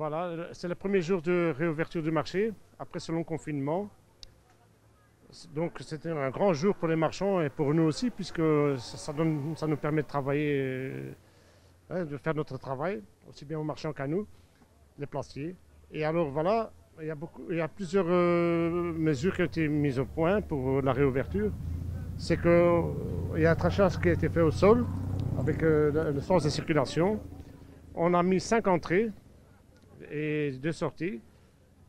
voilà, c'est le premier jour de réouverture du marché après ce long confinement. Donc c'était un grand jour pour les marchands et pour nous aussi, puisque ça nous permet de travailler, hein, de faire notre travail, aussi bien aux marchands qu'à nous, les placiers. Et alors voilà, il y a plusieurs mesures qui ont été mises au point pour la réouverture. C'est qu'il y a un trachage qui a été fait au sol avec le sens de circulation. On a mis 5 entrées et 2 sorties.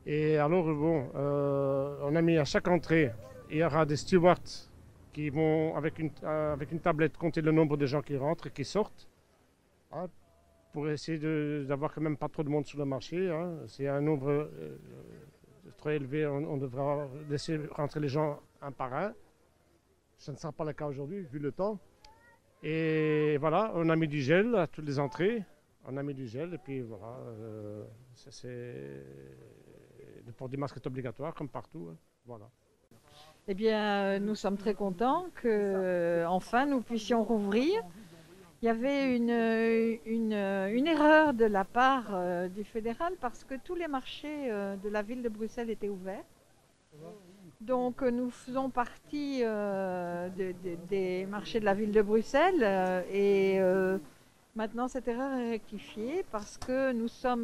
Et alors, bon, on a mis à chaque entrée, il y aura des stewards qui vont, avec une tablette, compter le nombre de gens qui rentrent et qui sortent, hein, pour essayer d'avoir quand même pas trop de monde sur le marché, hein. C'est un nombre trop élevé, on devra laisser rentrer les gens un par un. Ça ne sera pas le cas aujourd'hui, vu le temps. Et voilà, on a mis du gel à toutes les entrées. On a mis du gel et puis voilà, le port du masque est obligatoire comme partout, hein. Voilà. Eh bien, nous sommes très contents que, enfin, nous puissions rouvrir. Il y avait une erreur de la part du fédéral parce que tous les marchés de la ville de Bruxelles étaient ouverts. Donc, nous faisons partie des marchés de la ville de Bruxelles maintenant, cette erreur est rectifiée parce que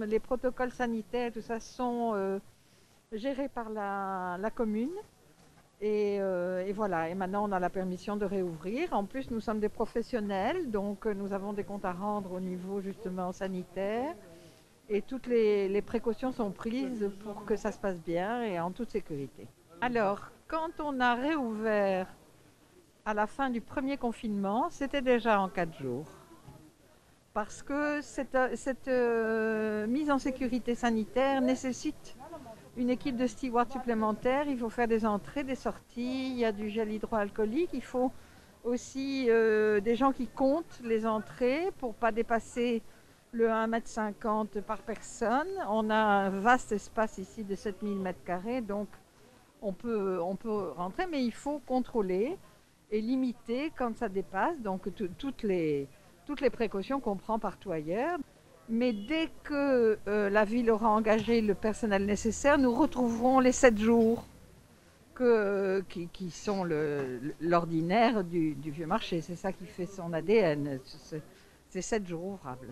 les protocoles sanitaires, tout ça, sont gérés par la commune. Et voilà, et maintenant on a la permission de réouvrir. En plus, nous sommes des professionnels, donc nous avons des comptes à rendre au niveau justement sanitaire. Et toutes les précautions sont prises pour que ça se passe bien et en toute sécurité. Alors, quand on a réouvert à la fin du premier confinement, c'était déjà en 4 jours. Parce que cette mise en sécurité sanitaire nécessite une équipe de stewards supplémentaires. Il faut faire des entrées, des sorties, il y a du gel hydroalcoolique. Il faut aussi des gens qui comptent les entrées pour ne pas dépasser le 1,50 m par personne. On a un vaste espace ici de 7000 m², donc on peut rentrer, mais il faut contrôler et limiter quand ça dépasse. Donc toutes les précautions qu'on prend partout ailleurs. Mais dès que la ville aura engagé le personnel nécessaire, nous retrouverons les 7 jours qui sont l'ordinaire du vieux marché. C'est ça qui fait son ADN. C'est 7 jours ouvrables.